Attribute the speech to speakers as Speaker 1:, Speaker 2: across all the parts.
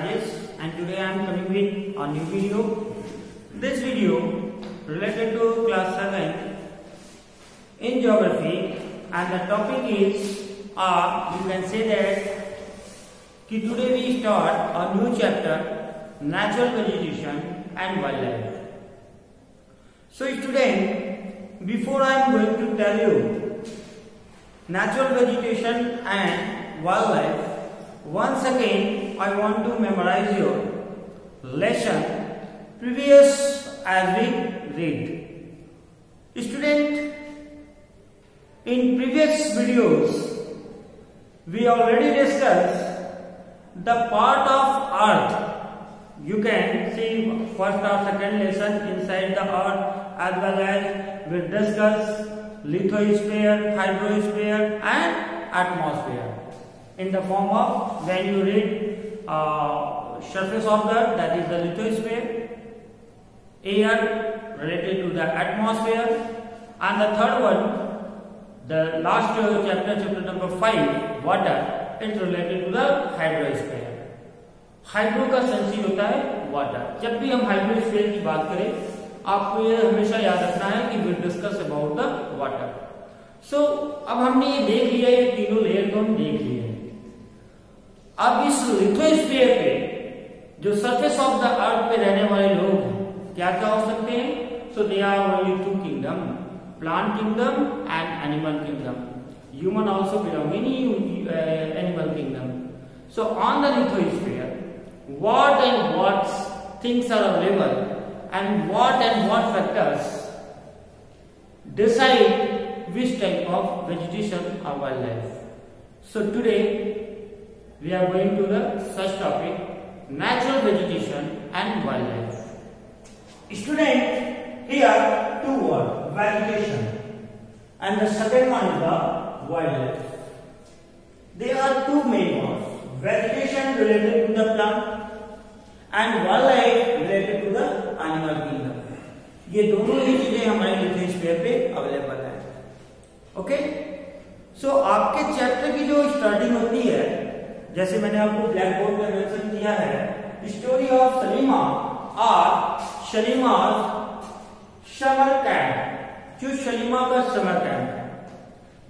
Speaker 1: Rajesh, and today I am coming with a new video. This video related to class 7 in geography, and the topic is, you can say that today we start a new chapter, natural vegetation and wildlife. So student, before I am going to tell you natural vegetation and wildlife, once again I want to memorize your lesson previous as we read. Student, in previous videos we already discussed the part of earth. You can see first or second lesson inside the earth, as well as we discuss lithosphere, hydrosphere and atmosphere in the form of, when you read surface of the earth, that is the lithosphere, air related to the atmosphere, and the third one, the last chapter number 5, water, is related to the hydrosphere. Hydro का sense ही होता है water. जब भी हम hydrosphere की बात करें, आपको ये हमेशा याद रखना है कि we discuss about the water. So अब हमने ये देख लिया, ये तीनों लेयर को हम देख लिए. अब इस लिथोस्फीयर पे जो सरफेस ऑफ द अर्थ पे रहने वाले लोग हैं, क्या क्या हो सकते हैं? So they are only two kingdom, plant kingdom and animal kingdom. Human also belong in animal kingdom. So on the lithosphere, what and what things are available and what factors decide which type of vegetation or wildlife. So today we are going to the such topic, natural vegetation and wildlife. Student, here two words, vegetation, and the second one is the wildlife. There are two main words, vegetation related to the plant and wildlife related to the animal kingdom. ये दोनों ही चीजें हमारे lithosphere पे available है. Okay, सो आपके chapter की जो starting होती है, जैसे मैंने आपको ब्लैक बोर्ड पे मेंशन किया है, स्टोरी ऑफ सलीमा और शलीमा's समर कैंप. जो शलीमा का समर कैंप है,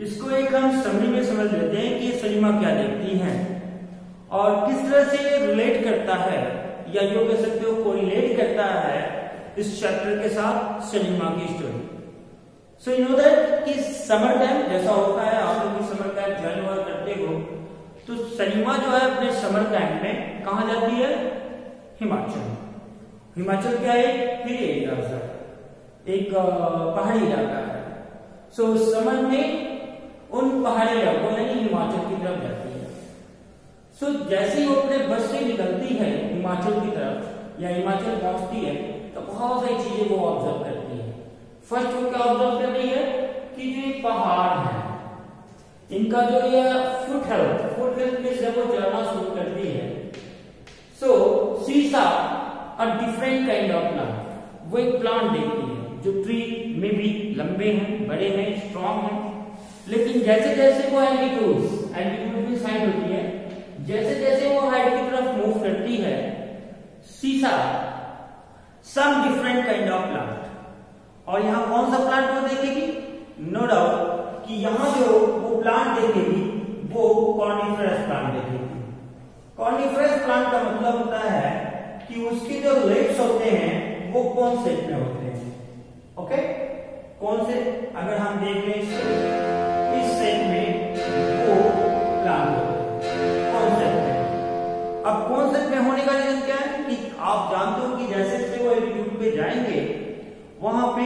Speaker 1: इसको एक हम समरी में समझ लेते हैं कि सलीमा क्या देखती है और किस तरह से रिलेट करता है, या जो कह सकते हो कोरिलेट करता है इस चैप्टर के साथ सलीमा की story. So you know that कि समर कैंप जैसा होता है, आप लोग समर कैंप ज्वाइन हुआ करते हो, तो सलीमा जो है अपने समर कैंप में कहा जाती है? हिमाचल. हिमाचल क्या है? हिल एरिया, एक पहाड़ी इलाका है. सो समर में उन पहाड़ी इलाकों यानी हिमाचल की तरफ जाती है. सो जैसे ही वो अपने बस से निकलती है हिमाचल की तरफ या हिमाचल पहुंचती है, तो बहुत सारी चीजें वो ऑब्जर्व करती है. फर्स्ट वो क्या ऑब्जर्व कर रही है कि जो ये पहाड़ है, इनका जो ये फुट हेल्थ में जब वो चढ़ना शुरू करती है, सो सी सा a different kind of plant. वो एक प्लांट देखती है जो ट्री में भी लंबे हैं, बड़े हैं, स्ट्रॉन्ग हैं, लेकिन जैसे जैसे वो एल्टीट्यूड की साइड होती है, जैसे जैसे वो हाइट की तरफ मूव करती है, सीसा some different kind of plant. और यहाँ कौन सा प्लांट वो देखेगी? नो डाउट कि यहाँ जो वो प्लांट देखेगी वो कॉर्निफरस प्लांट देखेगी. कॉर्निफरस प्लांट का मतलब होता है कि उसके जो लीव्स होते हैं वो कौन शेप में होते हैं. ओके, कौन से? अगर हम देख लें इस शेप में वो प्लांट होते हैं. अब कौन से में होने का रीजन क्या है कि आप जानते हो कि जैसे जैसे वो एल्टीट्यूड पे जाएंगे, वहां पे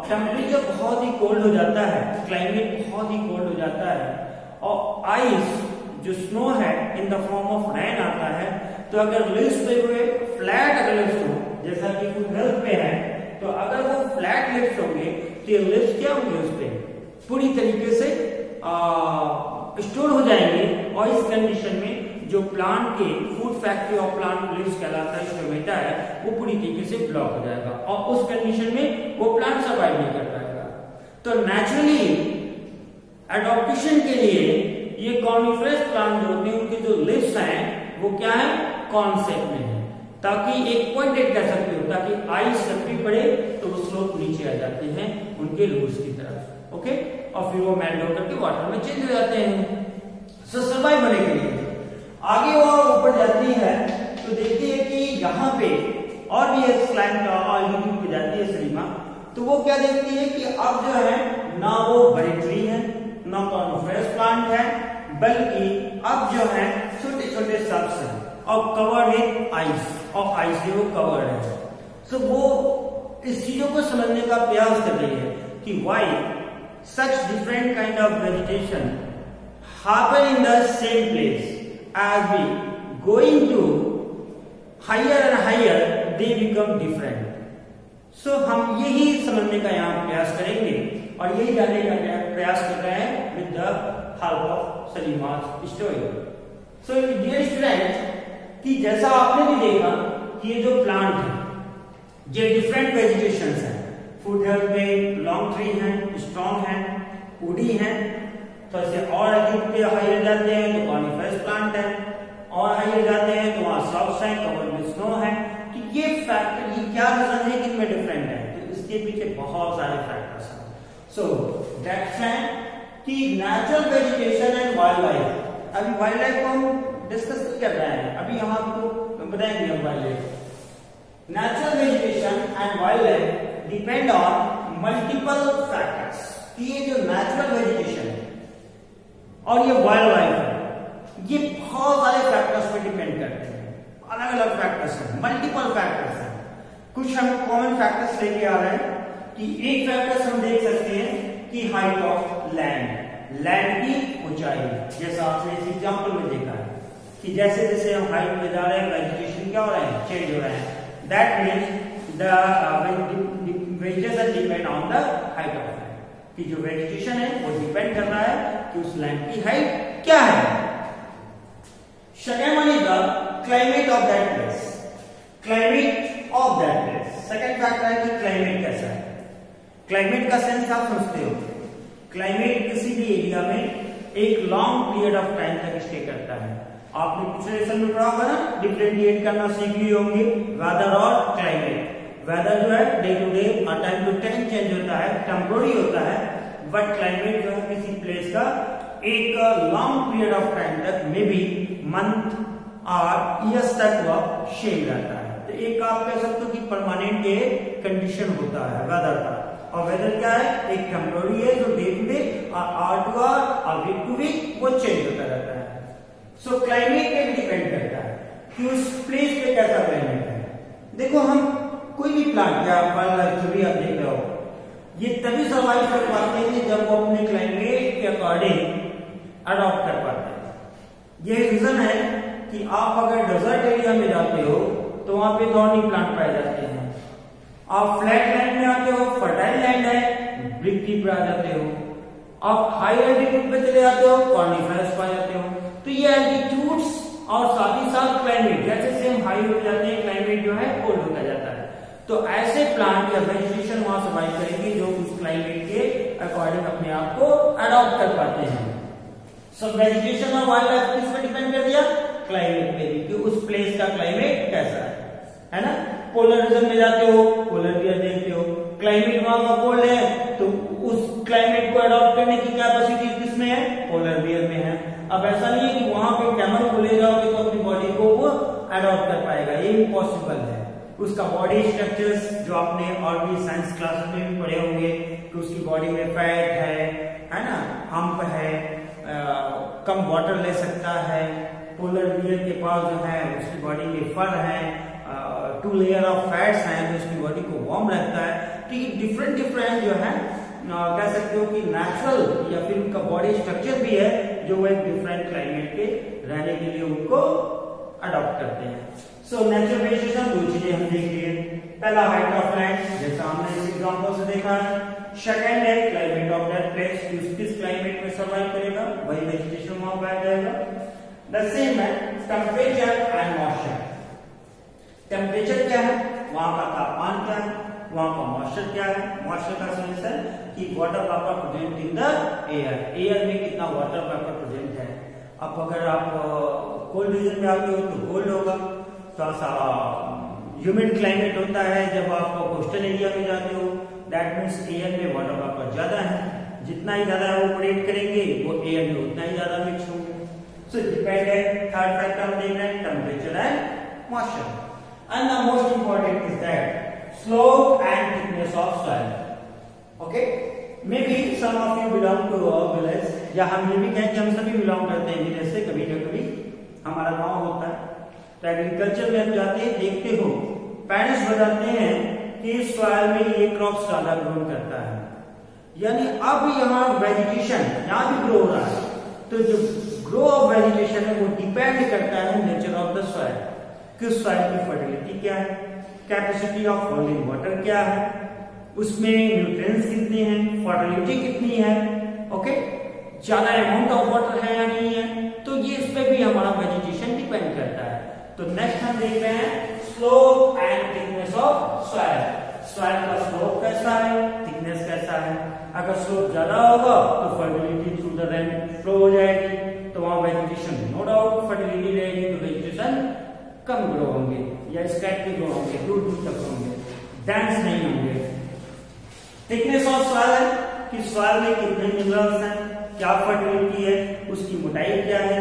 Speaker 1: टेम्परेचर बहुत ही कोल्ड हो जाता है, क्लाइमेट बहुत ही कोल्ड हो जाता है, और आइस जो स्नो है इन द फॉर्म ऑफ रेन आता है. तो अगर लीव्स पे हुए फ्लैट अगर लीव्स हो, जैसा कि फुट हेल्थ पे है, तो अगर वो फ्लैट लीव्स होंगे तो ये लीव्स क्या होंगे, उस पे पूरी तरीके से स्टोर हो जाएंगे, और इस कंडीशन में जो प्लांट के food factory of plant leaves कहलाता है, स्टोमेटा है, वो पूरी तरीके से ब्लॉक हो जाएगा, और उस कंडीशन में वो प्लांट सर्वाइव नहीं कर पाएगा. तो नेचुरली एडॉप्टेशन के लिए ये कॉर्निफरस प्लांट जो होते हैं, उनके जो लीव्स हैं वो क्या है, कॉन्सेप्ट में है, ताकि एक पॉइंटेड कह सकते हो, ताकि आइस जब भी पड़े तो वो स्लोप नीचे आ जाते हैं उनके रूट्स की तरफ, ओके, और फिर वो मेल्ट होकर के वाटर में चेंज हो जाते हैं। सो सर्वाइव होने के लिए आगे वो ऊपर जाती है तो देखती है कि यहाँ पे और भी एक स्लैंट ऑल्टीट्यूड पे जाती है सलीमा, तो वो क्या देखती है कि अब जो है ना वो बड़े ट्री है ना कॉनिफरस प्लांट है, बल्कि अब जो है छोटे छोटे सब्स हैं और कवर्ड विद आइस, और आइस से वो कवर्ड है। सो वो इस चीजों को समझने का प्रयास कर रही है कि why such different kind of vegetation happen in the same place, as we going to higher and higher they become different. So हम यही समझने का यहाँ प्रयास करेंगे और यही जानने का प्रयास कर रहे हैं with the help of सलीमा's story. So dear students, कि जैसा आपने भी देखा कि ये जो प्लांट है ये डिफरेंट वेजिटेशंस हैं, फूड हेल्थ में लॉन्ग ट्री हैं, स्ट्रॉन्ग हैं, वुडी हैं, तो ऐसे और अधिक पे हाइयर जाते हैं तो कॉनिफरस प्लांट है, और हाइयर जाते हैं तो वहां सॉफ्ट है, कवर्ड विद स्नो है। तो ये फैक्टर, ये क्या रीजन है कि इनमें डिफरेंट है, तो इसके पीछे बहुत सारे फैक्टर्स हैं। सो दैट्स कि natural vegetation and wild life, अभी वाइल्ड लाइफ को हम डिस्कस कर रहे हैं, अभी हम आपको बताएंगे हम wild life. Natural vegetation and wild life depend on multiple factors, कि ये जो नेचुरल वेजिटेशन है और ये वाइल्ड लाइफ है ये बहुत सारे फैक्टर्स पे डिपेंड करते हैं, अलग अलग फैक्टर्स हैं, मल्टीपल फैक्टर्स हैं। कुछ हम कॉमन फैक्टर्स लेके आ रहे हैं कि एक फैक्टर्स हम देख सकते हैं कि हाइट ऑफ लैंड, लैंड की ऊंचाई, जैसा आपने इस एग्जांपल में देखा है कि जैसे जैसे हम हाइट में जा रहे हैं वेजिटेशन क्या हो रहा है, चेंज हो रहा है। That means the vegetation depend on the height of land, कि जो वेजिटेशन है वो डिपेंड कर रहा है कि उस लैंड की हाइट क्या है। Second one is the climate of that place, climate of that place. Second factor है कि क्लाइमेट कैसा है। क्लाइमेट का सेंस आप समझते हो, क्लाइमेट किसी भी एरिया में एक लॉन्ग पीरियड ऑफ टाइम तक स्टे करता है। आपने पिछले लेसन में पढ़ा होगा ना, डिफरेंशिएट करना सीख लिए होंगे वेदर और क्लाइमेट। वेदर जो है डे टू डे और टाइम टू टाइम चेंज होता है, टेम्पोररी होता है, बट क्लाइमेट जो है किसी प्लेस का एक लॉन्ग पीरियड ऑफ टाइम तक, मे बी मंथ और ईयर्स तक वह सेम रहता है। तो एक आप कह सकते हो कि परमानेंट एक कंडीशन होता है वेदर का, और वेदर क्या है, एक टेम्पोररी है जो डे टू डे और आवर टू आवर और वीक टू वीक वो चेंज होता रहता है। सो क्लाइमेट पे भी डिपेंड करता है कि उस प्लेस पे कैसा क्लाइमेट है। देखो हम कोई भी प्लांट या फल जो भी आप देख रहे हो, ये तभी सर्वाइव कर पाते हैं जब वो अपने क्लाइमेट के अकॉर्डिंग अडॉप्ट कर पाते हैं। ये रीजन है कि आप अगर डेजर्ट एरिया में जाते हो तो वहां पे थॉर्नी प्लांट पाए जाते हैं, आप फ्लैट लैंड में आते हो, फर्टाइल लैंड है, ब्रिक ट्री पे आ जाते हो, आप हाई एल्टीट्यूड पे चले जाते हो, कॉर्निफरस पाए जाते हो। तो ये एल्टीट्यूड्स और साथ ही साथ क्लाइमेट, जैसे जैसे हम हाई हो जाते हैं क्लाइमेट जो है कोल्ड होता जाता है, तो ऐसे प्लांट या वेजिटेशन वहां सर्वाइव करेंगे जो उस क्लाइमेट के अकॉर्डिंग अपने आप को अडॉप्ट कर पाते हैं। सो वेजिटेशन और वाइल्ड लाइफ किस पे डिपेंड कर दिया, क्लाइमेट पे, कि उस प्लेस का क्लाइमेट कैसा है ना। पोलर रीजन में जाते हो, पोलर एरिया देखते हो, क्लाइमेट वहां का कोल्ड है तो उस क्लाइमेट को अडॉप्ट करने की कैपेसिटी किसमें है, पोलर एरिया में है। अब ऐसा नहीं है कि वहां पे कैमल को ले जाओगे तो अपनी बॉडी को वो अडॉप्ट कर पाएगा, ये इम्पॉसिबल है। उसका बॉडी स्ट्रक्चर्स जो आपने और भी साइंस क्लास में भी पढ़े होंगे कि उसकी बॉडी में फैट है ना, हम्प है, कम वाटर ले सकता है, पोलर बियर के पास जो है उसकी बॉडी में फर है, 2 लेयर ऑफ फैट्स हैं जो उसकी बॉडी को वार्म रखता है। तो ये डिफरेंट डिफरेंट जो है कह सकते हो कि नेचुरल या फिर उनका बॉडी स्ट्रक्चर भी है जो वो एक डिफरेंट क्लाइमेट के रहने के लिए उनको अडॉप्ट करते हैं। सो नेचुरल वेजिटेशन दो चीजें हम देख लिए, पहला हाइट ऑफ लैंड जैसा हमने इस एग्जांपल से देखा है, सेकंड है क्लाइमेट ऑफ दैट प्लेस, किस क्लाइमेट में सर्वाइव करेगा, वही वेजिटेशन वहां पाया जाएगा। द सेम है टेम्परेचर एंड मॉइस्चर। टेम्परेचर क्या है, वहां का तापमान क्या है, वहां का मॉइस्चर क्या है। मॉइस्चर का सेंस है कि water vapour present in the air, air में कितना वाटर वेपर प्रेजेंट है। अब अगर आप कोल्ड रीजन में आते हो तो कोल्ड होगा, थोड़ा सा ह्यूमिड क्लाइमेट होता है जब आप कोस्टल एरिया में जाते हो, दैट मीन्स एयर में वाटर वेपर ज्यादा है, जितना ही ज्यादा एवापोरेट करेंगे वो एयर में उतना ही ज्यादा मिक्स होंगे। सो डिपेंडेंट थर्ड फैक्टर हम देख रहे हैं temperature and moisture. And the most important is that slope and thickness of soil. Okay, maybe some of you belong to village, या हम ये भी कहें कि हम सभी बिलोंग करते हैं विलेज से, कभी ना कभी हमारा गांव होता है, तो एग्रीकल्चर में हम जाते हैं, देखते हो पेरेंट्स बताते हैं कि सॉइल में ये क्रॉप्स ज्यादा ग्रो करता है, यानी अब यहाँ वेजिटेशन यहाँ भी ग्रो हो रहा है, तो जो ग्रो ऑफ वेजिटेशन है वो डिपेंड करता है नेचर ऑफ द सॉइल, कि उस सॉइल की फर्टिलिटी क्या है, कैपेसिटी ऑफ होल्डिंग वाटर क्या है, उसमें न्यूट्रिएंट्स कितने हैं, फर्टिलिटी कितनी है, ओके, ज्यादा अमाउंट ऑफ वाटर है या नहीं है, तो ये इस पे भी हमारा वेजिटेशन डिपेंड करता है। तो नेक्स्ट हम देख रहे हैं slope and thickness of soil. Soil का स्लोप कैसा है, थिकनेस कैसा है। अगर स्लोप ज्यादा होगा तो fertility through the rain flow हो जाएगी, तो वहां वेजिटेशन नो डाउट फर्टिलिटी रहेगी, तो वेजिटेशन कम ग्रो होंगे या स्कैटरी ग्रो होंगे, दूर दूर तक होंगे, डेंस नहीं होंगे। थिकनेस ऑफ सॉइल है कि सॉइल में कितने मिनरल्स हैं, क्या फर्टिलिटी है, उसकी मोटाई क्या है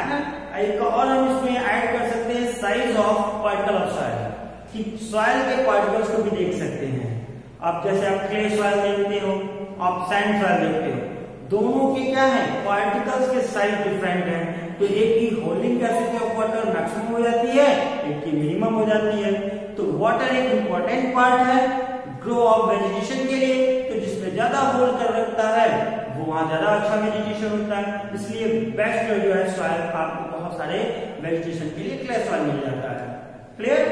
Speaker 1: ना। एक और हम इसमें ऐड कर सकते हैं size of particle of soil, कि सॉइल के पार्टिकल्स को भी देख सकते हैं आप, जैसे आप क्ले सॉइल देखते हो, आप सैंड सॉइल देखते हो, दोनों के क्या है पार्टिकल्स के साइज डिफरेंट है, तो एक की holding capacity of water maximum हो जाती है, एक की मिनिमम हो जाती है। तो वाटर एक इंपॉर्टेंट पार्ट है ग्रो ऑफ वेजिटेशन के लिए, तो जिसमें ज्यादा होल्ड कर रखता है वो वहां ज्यादा अच्छा वेजिटेशन होता है, इसलिए बेस्ट जो है सॉइल आपको बहुत सारे वेजिटेशन के लिए क्ले सॉइल मिल जाता है। क्लियर?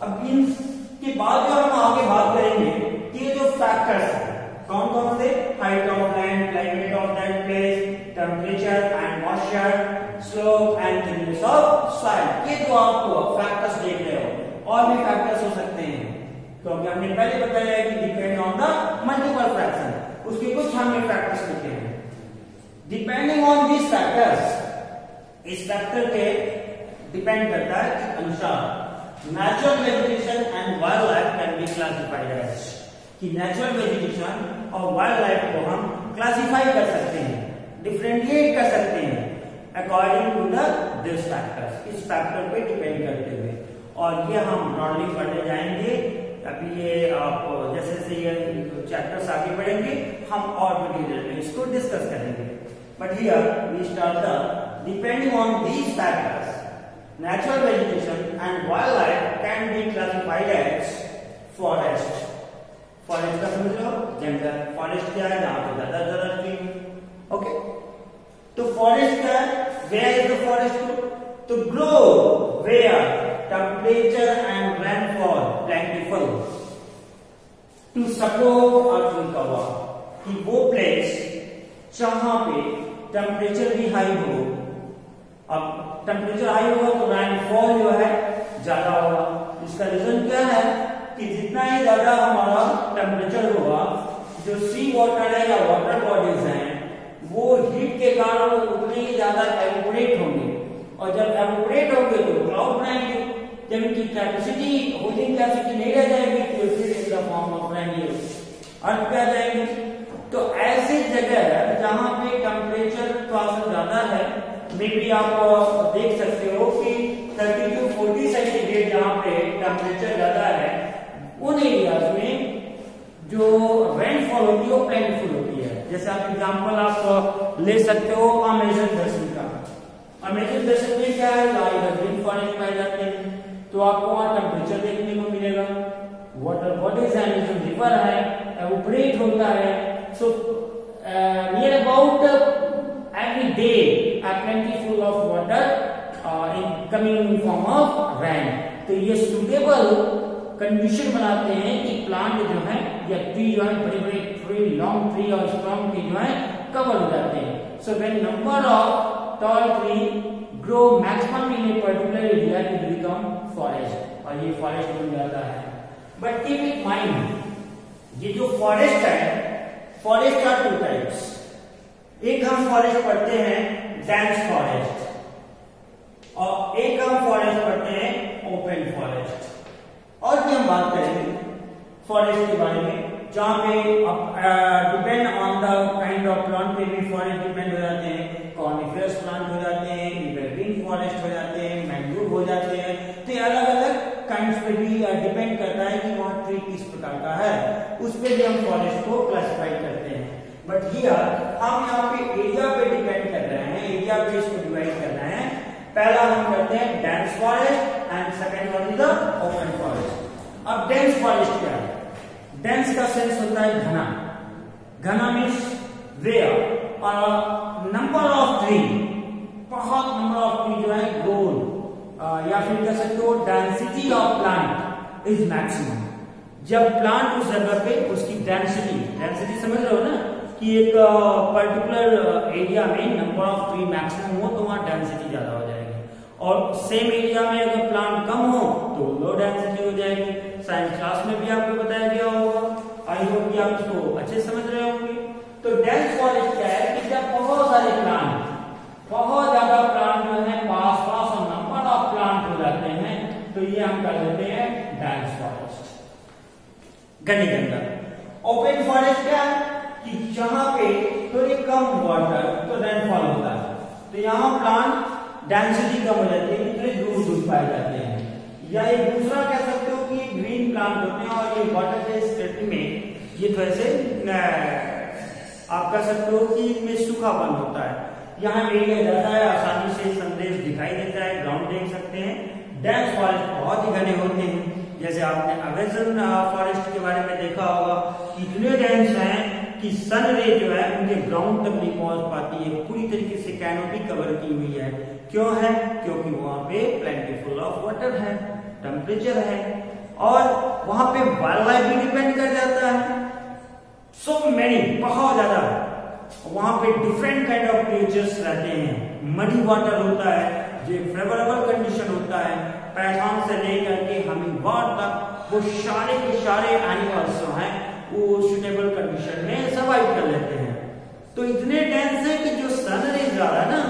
Speaker 1: अब इनके बाद जो हम आगे बात करेंगे कि ये जो फैक्टर्स हैं कौन कौन से, height of land, climate of that place, temperature and moisture, slope and thickness of soil, ये जो आपको फैक्टर्स देख रहे हो, और भी फैक्टर्स हो सकते हैं, क्योंकि हमने पहले बताया है कि depend on the multiple fraction, उसके कुछ हमने फैक्टर्स लिखे हैं। डिपेंडिंग ऑन दिस फैक्टर्स, इस फैक्टर के डिपेंड करता है कि अनुसार natural vegetation and wildlife can be classified as, कि नेचुरल वेजिटेशन और वाइल्ड लाइफ को हम क्लासिफाई कर सकते हैं, डिफरेंशिएट कर सकते हैं according to the this factors, इस फैक्टर पे डिपेंड करते हुए, और ये हम ब्रॉडली पढ़ने जाएंगे। अभी ये आप जैसे जैसे ये चैप्टर्स आगे बढ़ेंगे हम और भी डिटेल में इसको डिस्कस करेंगे। But here we start the depending on these factors natural vegetation and wildlife can be classified as forest. Forest का समझ लो, जंगल। फॉरेस्ट क्या है, जहां पे ज्यादा ट्री। ओके, तो फॉरेस्ट क्या है, वेयर इज द फॉरेस्ट, तो grow where temperature and rainfall plentiful to support a tree cover, कि वो प्लेस जहां पे टेम्परेचर भी हाई हो, अब टेम्परेचर हाई होगा तो रेनफॉल जो है ज्यादा होगा। इसका रीजन क्या है कि जितना ही ज्यादा हमारा टेम्परेचर होगा, जो सी वाटर है या वाटर बॉडीज हैं वो हीट के कारण उतने ही ज्यादा एवोपरेट होंगे, और जब एवोपरेट होंगे तो क्लाउड बनाएंगे, जब इनकी कैपेसिटी होल्डिंग कैपेसिटी नहीं रह जाएगी तो फिर in the form of rain earth पे आ जाएंगे। तो ऐसी जगह जहां पे टेम्परेचर थोड़ा सा ज्यादा है, मे बी आप देख सकते हो कि 30 to 40 सेंटीग्रेड जहां पे टेम्परेचर ज्यादा है, उन एरियाज में जो रेनफॉल होती है वो प्लेंटीफुल होती है। जैसे आप एग्जांपल आप ले सकते हो अमेजन बेसिन का। अमेजन बेसिन में क्या है, ग्रीन फॉरेस्ट पाए जाते हैं, तो आपको वहां टेम्परेचर देखने को मिलेगा, वाटर बॉडीज है, रिवर है, एवोपरेट होता है। So near about every day plentiful of water in coming in form of rain. तो ये सुटेबल कंडीशन बनाते हैं कि प्लांट जो है या ट्री जो है, बड़े बड़े ट्री, लॉन्ग ट्री और स्ट्रॉन्ग ट्री जो है कवर हो जाते हैं। So when number of tall tree grow maximum in a particular area it become forest, और ये फॉरेस्ट बन जाता है। बट कीप इट माइंड, ये जो फॉरेस्ट है, फॉरेस्ट आर टू टाइप्स। एक हम फॉरेस्ट पढ़ते हैं डेंस फॉरेस्ट, और एक हम फॉरेस्ट पढ़ते हैं ओपन फॉरेस्ट। और भी हम बात करेंगे फॉरेस्ट के बारे में, जहाँ पे depend on the kind of plant पे भी फॉरेस्ट डिपेंड हो जाते हैं। कॉर्निफरस प्लांट हो जाते हैं, एवरग्रीन फॉरेस्ट हो जाते हैं, मैंग्रोव हो जाते हैं। तो ये अलग अलग काइंड्स पे भी डिपेंड करता है कि वहाँ ट्री किस प्रकार का है, उस पे भी हम फॉरेस्ट को क्लासिफाई करते हैं। बट हियर हम यहाँ पे एरिया पे डिपेंड कर रहे हैं, एरिया पे इसको डिवाइड कर रहे हैं। पहला हम करते हैं dense forest and second one is the open forest. अब डेंस फॉरेस्ट क्या है? डेंस का सेंस होता है घना। घना means where number of tree, बहुत नंबर ऑफ ट्री जो है ग्रोन, या फिर कह सकते हो density of plant is maximum. जब प्लांट उस जगह पे उसकी डेंसिटी समझ रहे हो ना, कि एक पर्टिकुलर एरिया में नंबर ऑफ ट्री मैक्सिमम हो तो वहां डेंसिटी ज्यादा हो जाएगी, और सेम एरिया में अगर प्लांट कम हो तो लो डेंसिटी हो जाएगी। साइंस क्लास में भी आपको बताया गया होगा, आई होप कि आप इसको अच्छे समझ रहे होंगे। तो डेंस फॉरेस्ट क्या है कि जब बहुत सारे प्लांट, बहुत ज्यादा प्लांट जो है पास पास और नंबर ऑफ प्लांट हो जाते हैं, तो ये हम कर देते हैं डेंस फॉरेस्ट, घने जंगल। ओपन फॉरेस्ट क्या है कि जहां पे थोड़ी कम वाटर तो रेनफॉल होता है, तो यहाँ प्लांट डेंसिटी कम हो जाती है, इतने दूर दूर पाए जाते हैं। या एक दूसरा कह सकते हो कि ग्रीन प्लांट होते हैं, और ये वाटर के स्थिति में ये थोड़े से आप कह सकते हो कि इनमें सूखापन होता है। यहाँ एरिया ज्यादा है, आसानी से संदेश दिखाई देता है, ग्राउंड देख सकते हैं। डेंस फॉरेस्ट बहुत ही घने होते हैं, जैसे आपने अमेज़न फॉरेस्ट के बारे में देखा होगा, इतने डेंस हैं कि सन रे जो है उनके ग्राउंड तक नहीं पहुंच पाती है, पूरी तरीके से कैनोपी कवर की हुई है। क्यों है? क्योंकि वहां पे प्लेंटीफुल ऑफ वाटर है, टेम्परेचर है, और वहां पे वाइल्ड लाइफ भी डिपेंड कर जाता है। सो मेनी, बहुत ज्यादा वहां पे डिफरेंट काइंड ऑफ क्रिएचर्स रहते हैं। मडी वाटर होता है, जो फेवरेबल कंडीशन होता है, पैथॉन से लेकर के हमिंगबर्ड तक, वो सारे के सारे एनिमल्स जो हैं वो सुटेबल कंडीशन में सर्वाइव कर लेते हैं। तो इतने डेंस है कि जो सन रेज आ रहा है ना,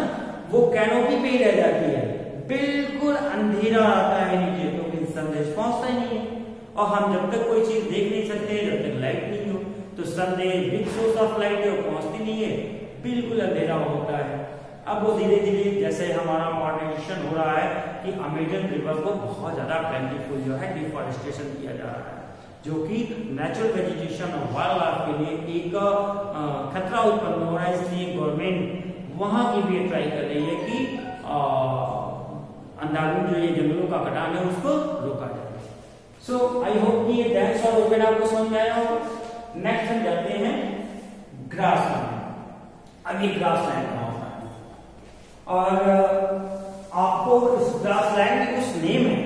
Speaker 1: वो कैनोपी पे ही रह जाती है, बिल्कुल अंधेरा आता है नीचे, तो फिर संदेश पहुंचता ही नहीं है। और हम जब तक कोई चीज देख नहीं सकते, जब तक लाइट नहीं हो, तो संदेश बिग सोर्स ऑफ लाइट है वो पहुंचती नहीं है, बिल्कुल अंधेरा होता है। अब वो धीरे धीरे जैसे हमारा मॉडर्नाइजेशन हो रहा है कि अमेजन रिवर को बहुत ज्यादा प्लेंटीफुल जो है डिफॉरेस्टेशन किया जा रहा है, जो कि नेचुरल वेजिटेशन और वाइल्ड लाइफ के लिए एक खतरा उत्पन्न हो रहा है। इसलिए गवर्नमेंट वहां की भी ट्राई कर रही है कि अंधाधुंध जो ये जंगलों का कटान है उसको रोका जाए। सो आई होप कि ये डेंस और ओपन आपको समझ में आया होगा। नेक्स्ट हम जाते हैं ग्रासलैंड। अब ये ग्रासलैंड कहाँ होता है, और आपको इस ग्रासलैंड की कुछ नेम है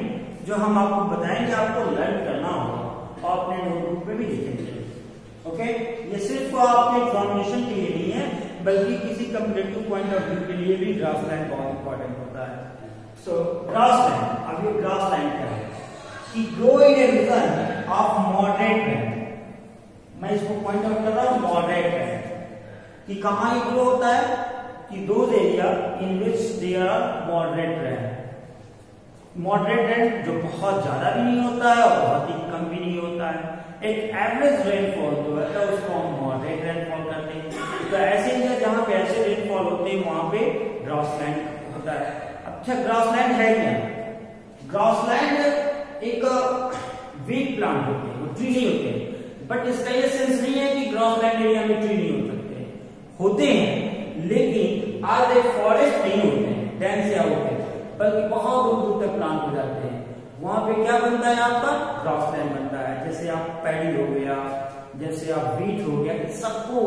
Speaker 1: जो हम आपको बताएंगे, आपको लर्न करना होगा और अपने नोटबुक में भी लिखेंगे। ओके, ये सिर्फ आपके एग्जामिनेशन के लिए नहीं है, बल्कि किसी कम्पिटिटिव पॉइंट ऑफ व्यू के लिए भी ग्रासलैंड बहुत इंपॉर्टेंट होता है। सो ग्रासलैंड, अब ये ग्रासलैंड क्या है कि grow in a region of moderate rain. मैं इसको पॉइंट आउट कर रहा हूं, मॉडरेट रेन कि कहां ये ग्रो होता है कि those area in which there are moderate rain. Moderate rain जो बहुत ज्यादा भी नहीं होता है और बहुत ही कम भी नहीं होता है, एक एवरेज रेनफॉल जो है उसको हम मॉडरेट रेनफॉल करते हैं। तो ऐसे एरिया जहां पे ऐसे रेनफॉल होते हैं वहां पे ग्रासलैंड होता है। अच्छा, ग्रासलैंड है क्या? ग्रासलैंड एक वीक प्लांट होते हैं, वो ट्री नहीं होते हैं, बट इसका ये सेंस नहीं है कि ग्रासलैंड एरिया में ट्री नहीं हो सकते, होते हैं, लेकिन आज एक फॉरेस्ट नहीं होते हैं, डेंस या होते हैं, बल्कि बहुत दूर दूर तक प्लांट हो जाते हैं। वहां पे क्या बनता है आपका? ग्रासलैंड बनता है। जैसे आप पैडी हो गया, जैसे आप व्हीट हो गया, इन सबको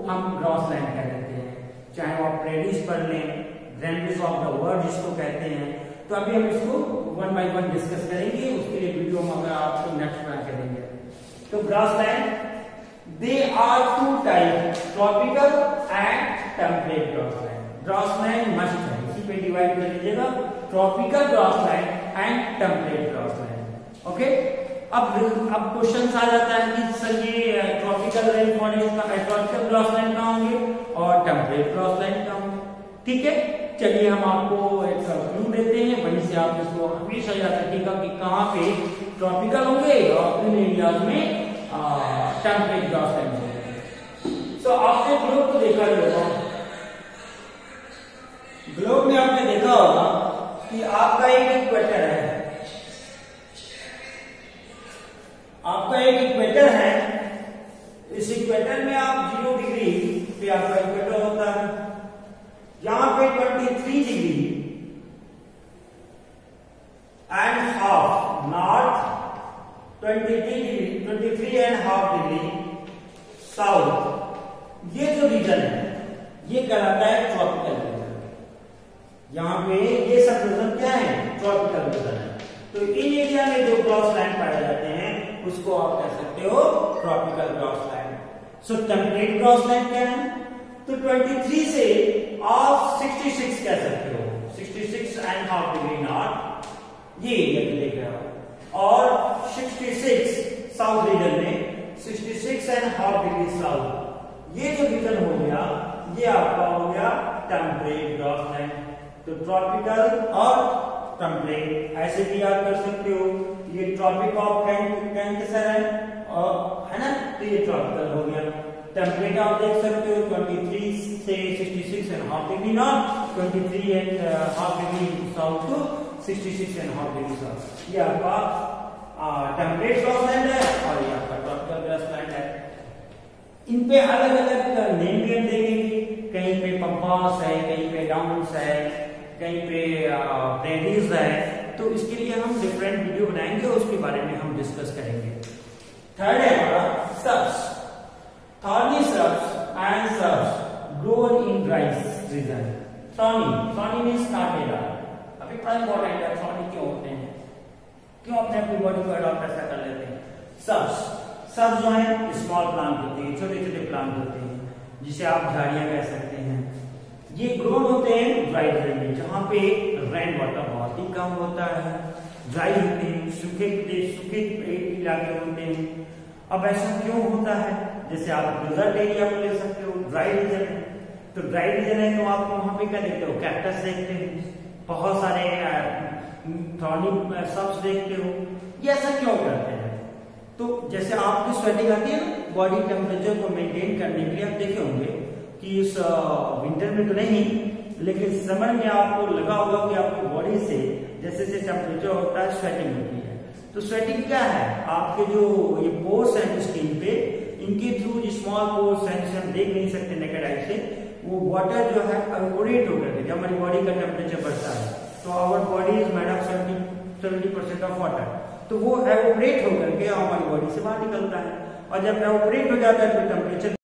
Speaker 1: हम ग्रासलैंड कह देते हैं। चाहे आप प्रेडीज पढ़ लें, ग्रैंडिस ऑफ द वर्ल्ड जिसको कहते हैं। तो अभी हम इसको वन बाय वन डिस्कस करेंगे, उसके लिए वीडियो में अगर आपको नेक्स्ट में करेंगे। तो grassland they are two type, tropical and temperate grassland. Grassland must है, इसी पे डिवाइड कर लीजिएगा, tropical grassland and temperate grassland. Okay, अब क्वेश्चन आ जाता है कि सर ये ट्रॉपिकल रेन फॉरेस्ट का, ट्रॉपिकल ग्रासलैंड कहाँ होंगे और टेम्परेट ग्रासलैंड कहाँ होंगे? ठीक है, चलिए हम आपको एक क्लू देते हैं, वहीं से से आप इसको हमेशा याद रखिएगा कि कहाँ पे ट्रॉपिकल होंगे और इन एरियाज में टेम्परेट ग्रासलैंड होंगे। सो आपने ग्लोब को देखा होगा, ग्लोब में आपने देखा होगा कि आपका एक इक्वेटर है, आपका एक इक्वेटर है। इस इक्वेटर में आप 0 डिग्री पे आपका इक्वेटर होता है, यहां पे 23 degree and half north, 23 and half degree south, ये जो रीजन है ये कहलाता है ट्रॉपिकल रीजन। यहाँ पे ये सब रीजन क्या है, ट्रॉपिकल रीजन है। तो इन एरिया में जो ग्रासलैंड पाए जाते हैं उसको आप कह सकते हो ट्रॉपिकल ग्रासलैंड। सो टेम्परेट ग्रासलैंड क्या है, तो 23 से आप 66 कह सकते हो, 66 एंड हाफ डिग्री नॉर्थ, ये एरिया में देख रहे हो, और 66 साउथ रीजन में 66 एंड हाफ डिग्री साउथ, ये जो रीजन हो गया ये आपका हो गया टेम्परेट ग्रासलैंड। तो ट्रॉपिकल और टेम्परेट ऐसे भी याद कर सकते हो, ये ट्रॉपिक ऑफ कैंसर है ना, तो ये ट्रॉपिकल हो गया। टेम्परेट आप देख सकते हो 23 से 66 and half degree north, 23 and half degree south to 66 and half degree south, ये आपका टेम्परेट ग्रासलैंड है और ये आपका ट्रॉपिकल ग्रासलैंड है। इन पे अलग अलग नेम भी हम देखेंगे, कहीं पे पंपास है, कहीं पे डाउन्स है, कहीं पे प्रेरीज है, तो इसके लिए हम डिफरेंट वीडियो बनाएंगे और उसके बारे में हम डिस्कस करेंगे। थर्ड है हमारा shrubs, thorny shrubs and shrubs grown in dry region. Thorny means कांटेदार, अभी बड़ा इंपॉर्टेंट है, थॉर्नी क्यों होते हैं, क्यों अपनी बॉडी को अडॉप्ट ऐसा कर लेते हैं। सर्ब्स जो है स्मॉल प्लांट होते हैं, छोटे छोटे प्लांट होते हैं जिसे आप झाड़ियां कह सकते हैं। ये ग्रोन होते हैं ड्राई रीजन में, जहां पे रेन वाटर बहुत ही कम होता है, ड्राई होते हैं, सूखे इलाके होते हैं। अब ऐसा क्यों होता है, जैसे आप डिजर्ट एरिया को ले सकते हो, ड्राई रीजन है, तो ड्राई रीजन है तो आप वहां पे क्या देखते हो, कैक्टस देखते हैं, बहुत सारे थॉर्नी सर्ब्स देखते हो। ये ऐसा क्यों करते हैं, तो जैसे आपकी स्वेटिंग आती है ना, बॉडी टेम्परेचर को मेंटेन करने के लिए आप देखे होंगे कि इस विंटर में तो नहीं लेकिन समर में आपको लगा होगा कि आपकी बॉडी से जैसे जैसे टेम्परेचर होता है स्वेटिंग होती है। तो स्वेटिंग क्या है, आपके जो ये पोर्स हैं स्किन पे, इनके थ्रू जो स्मॉल पोर्स हैं जिसे हम देख नहीं सकते नेकेड आई से, वो वाटर जो है एवपोरेट होकर के, जब हमारी बॉडी का टेम्परेचर बढ़ता है तो our body is made of 70% of water, तो वो एवपोरेट होकर के हमारी बॉडी से बाहर निकलता है, और जब एवपोरेट हो जाता है तो टेम्परेचर